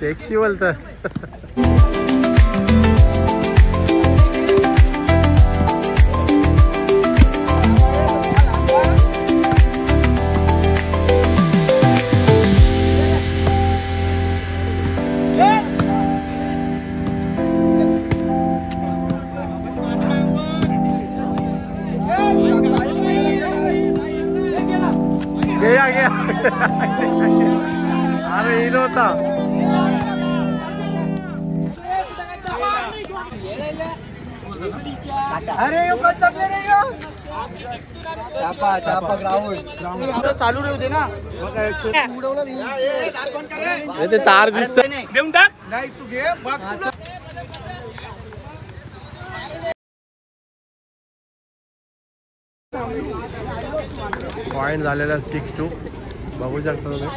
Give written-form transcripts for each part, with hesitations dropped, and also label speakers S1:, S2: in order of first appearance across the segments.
S1: Sexy बोलतं. अरे hero होता.
S2: अरे चापा ग्राउंड चालू राहू दे ना.
S1: ते तार दिसत
S2: देऊन टाक. नाही तू घे.
S1: पॉइंट झालेला 6-2 बघू शकता तुम्ही.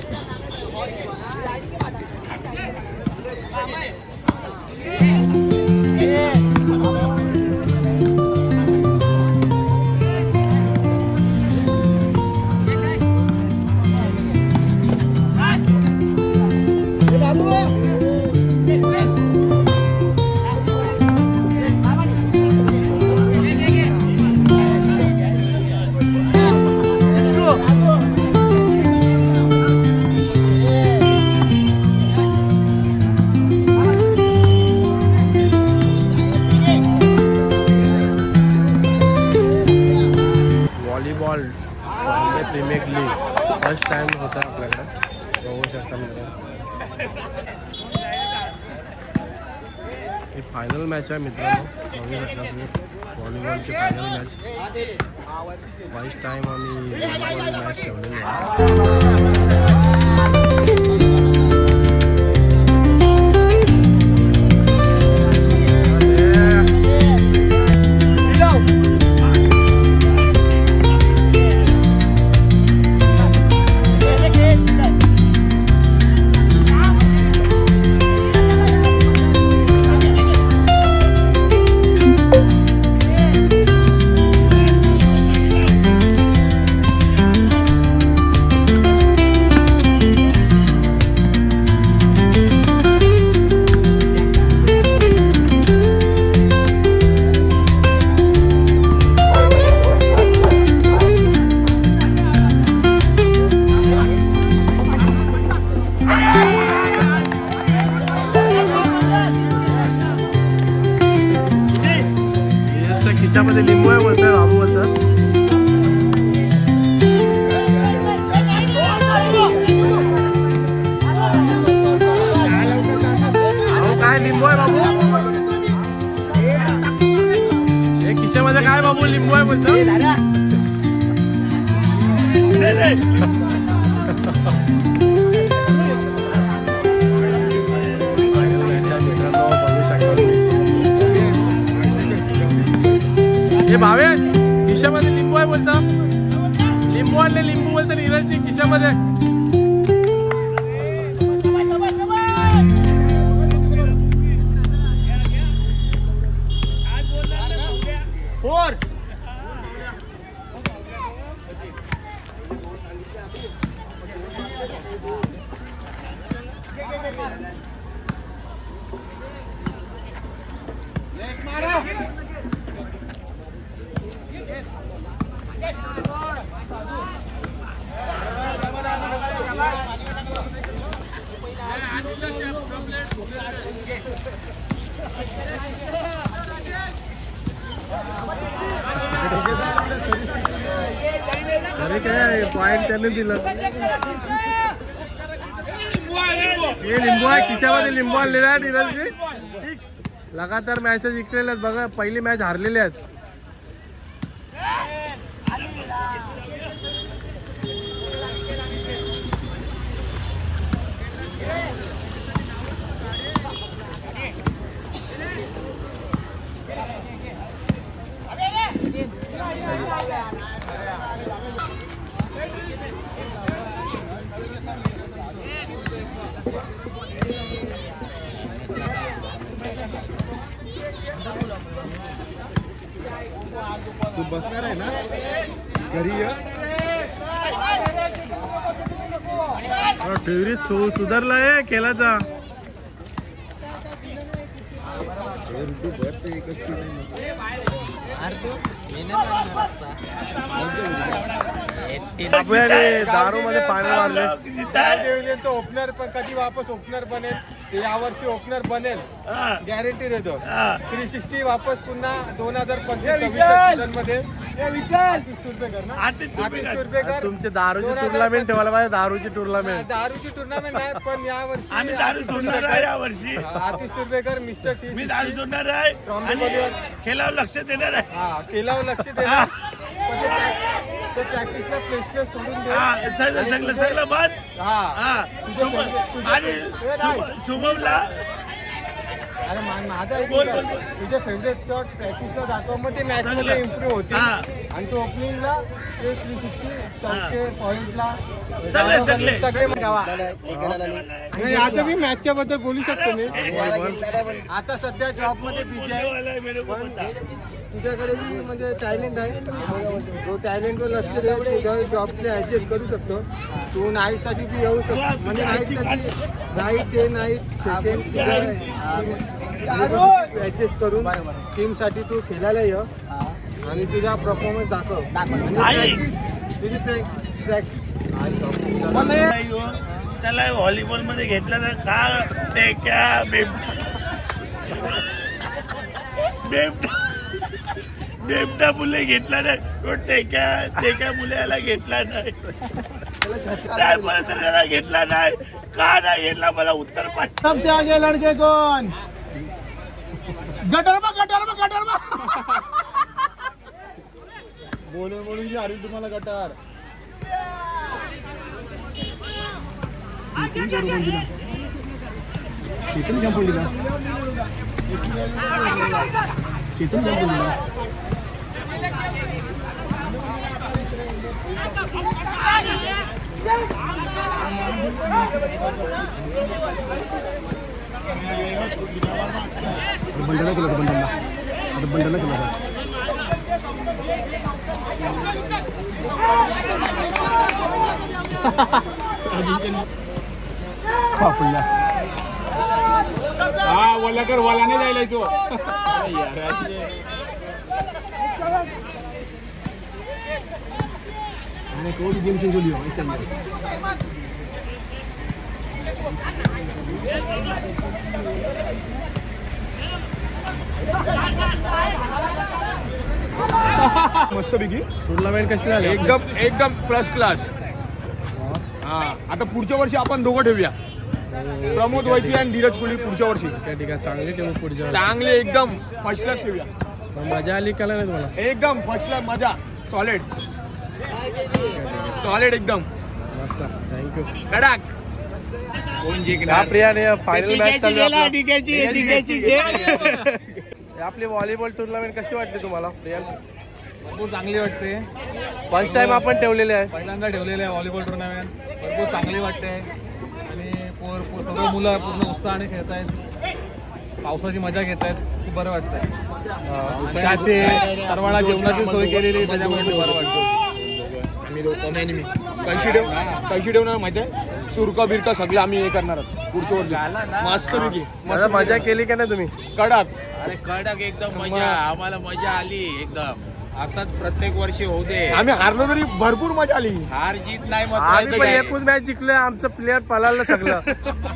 S1: Volleyball premier league first time होता है आपल्याकडे. बघू शकता मित्रांनो. ही फायनल मॅच आहे मित्रांनो. बघू शकता तुम्ही व्हॉलीबॉलची फायनल मॅच. फर्स्ट टाइम आम्ही व्हॉलीबॉल मॅच ठेवलेली आहे. खिशामध्ये लिंबू आहे बोलतात बाबू बोलतात. काय लिंबू आहे बाबू? हे खिशामध्ये काय बाबू लिंबू आहे बोलतो. हे भावेश खिशामध्ये लिंबू आहे बोलता. लिंबू आणले लिंबू बोलता नीरज खिशामध्ये. अरे काय पॉइंट त्याने दिलं. हे लिंबू आहे खिशामध्ये. लिंबू आणलेला आहे नीरजजी. लगातार मॅचेस जिंकलेले आहेत बघा. पहिली मॅच हारलेली आहेत.
S2: तू बसणार आहे ना घरी.
S1: सुधारला आहे खेळाचा. दारू मध्ये पाणी मारले.
S2: ओपनर पण कधी वापस ओपनर बनेल, यावर्षी ओपनर बनेल गॅरंटी देतो. 360 वापस पुन्हा 2025 मध्ये
S1: तुमचे दारूची टुर्नामेंट ठेवायला पाहिजे. दारूची टुर्नामेंट
S2: नाही पण यावर्षी
S3: आम्ही दारू सोडणार आहे. यावर्षी
S2: आतिश तुर्भेकर मिस्टर
S3: मी दारू सोडणार आहे आणि खेळावर लक्ष देणार आहे.
S2: हा खेळावर लक्ष देणार. प्रॅक्टिसला प्लेस सोडून दे.
S3: सगळं बंद. आणि शुभमला
S2: अरे माझा तुझे फेवरेट शॉट प्रॅक्टिसला दाखव, मग ते मॅच मध्ये इम्प्रूव्ह होते. आणि तो ओपनिंगला 360 चौके पॉइंटला सगळे आता मी मॅचच्या बद्दल बोलू शकतो मी. आता सध्या जॉब मध्ये बिझी आहे. तुझ्याकडे बी म्हणजे टॅलेंट आहे. तो टॅलेंटवर लक्ष दे. तुझ्या जॉबला ऍडजस्ट करू शकतो. तू नाईटसाठी बी येऊ शकतो. म्हणजे नाईटसाठी night day night second adjust करून टीमसाठी तू खेळायला ये आणि तुझा परफॉर्मन्स दाखव. तुझी प्रॅक्टिस
S3: त्याला व्हॉलीबॉल मध्ये घेतलं ना का टेक्या बेबटा मुले घेतला नाही. तो टेक्या मुलाला घेतला नाही. त्याला घेतला नाही का नाही घेतला मला उत्तर पाहिजे.
S2: सबसे आगे लड़के कौन? गटर बोलून अरे तुम्हाला गटार चेतन जंपोलीला बंडला केला हा वाला कर वाला नाही जायला तो कोई गेम चेंज लियो ऐसा मस्त पैकी
S1: टुर्नामेंट कशी झाली?
S2: एकदम फर्स्ट क्लास. हा आता पुढच्या वर्षी आपण दोघं ठेवूया. प्रमोद वैद्य आणि धीरज कोहली पुढच्या वर्षी.
S1: ठीक आहे चांगली ठेवू पुढच्या
S2: चांगले एकदम फर्स्ट क्लास ठेवूया.
S1: मजा आली का नाही तुम्हाला?
S2: एकदम फर्स्ट क्लास मजा. सॉलिड एकदम
S1: मस्त. थँक्यू.
S2: कडाक.
S1: प्रियाने फायनल मॅच चालू आपली व्हॉलीबॉल टुर्नामेंट कशी वाटते तुम्हाला प्रिया?
S2: भरपूर चांगली वाटते.
S1: फर्स्ट टाइम आपण ठेवलेले आहे.
S2: पहिल्यांदा ठेवलेले आहे व्हॉलीबॉल टुर्नामेंट. भरपूर चांगली वाटते आणि सर्व मुलं पूर्ण उत्साहाने खेळत आहेत. पावसाची मजा घेत आहेत. खूप बरं वाटतंय. त्याचे सर्वांना जेवणाची सोय केलेली त्याच्यामुळे बरं वाटतं. आम्ही कैशी ठेवणार माहिती आहे. सुरका बिरका सगळं आम्ही हे करणार आहोत पुढच्या वर्षी. मस्त पैकी
S1: मजा केली का नाही तुम्ही?
S2: कडक.
S3: अरे कडक एकदम मजा. आम्हाला मजा आली एकदम. असंच प्रत्येक वर्षी होऊ दे.
S2: आम्ही हारलो तरी भरपूर मजा आली.
S3: हार जीत नाही
S1: आम्ही पण एकूच मॅच जिंकलोय. आमचं प्लेअर पळायला थकलं.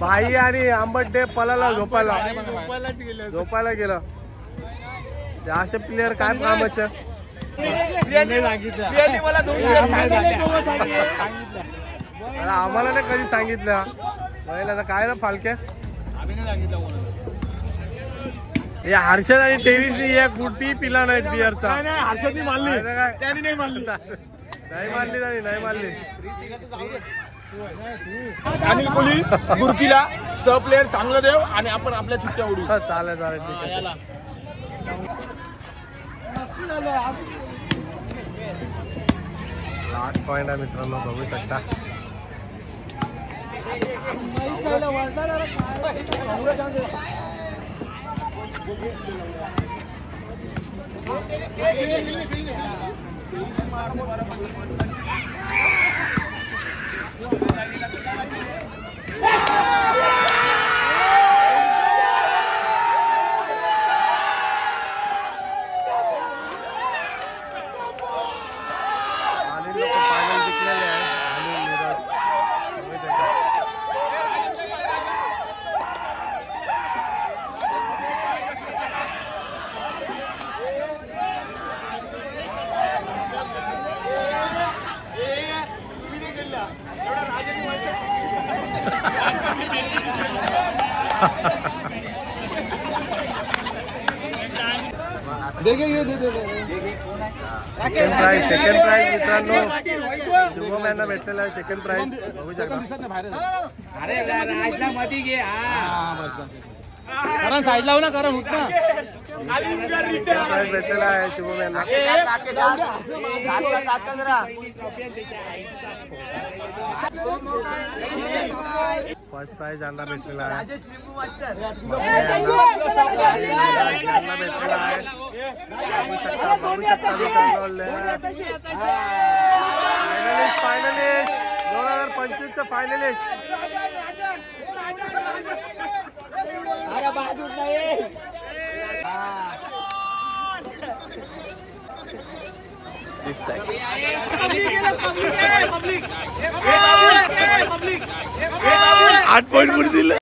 S1: भाई आणि आंबट पळायला झोपायला गेलं. असे प्लेअर काय कामाचं?
S2: मला 2 दिवस सांगितलं.
S1: आम्हाला नाही कधी सांगितलं. आता काय ना फालक्या हे हर्षद आणि टेव्हीसनी एक गुटी पिला नाही बिअरचा.
S2: हर्षदनी मारली त्याने नाही मारली.
S1: नाही मारली.
S2: अनिल कोहली गुरकीला सह प्लेअर चांगलं देव आणि आपण आपल्या चुट्ट्या उडू.
S1: चालेल ठीक आहे. लास्ट पॉइंट आहे मित्रांनो बघू शकता. सेकंड प्राइज मित्रांनो शुभम यांना भेटलेला आहे सेकंड प्राइज बघू शकता.
S2: कारण साईड लावू ना कारण होत ना
S1: प्राइज भेटलेला आहे शुभम यांना. फर्स्ट प्राइज यांना भेटलेला आहे. यांना भेटलेला आहे. बघू शकता फायनलिस्ट 2025 चं फायनलिस्ट.
S4: आठ पॉइंट दिलं.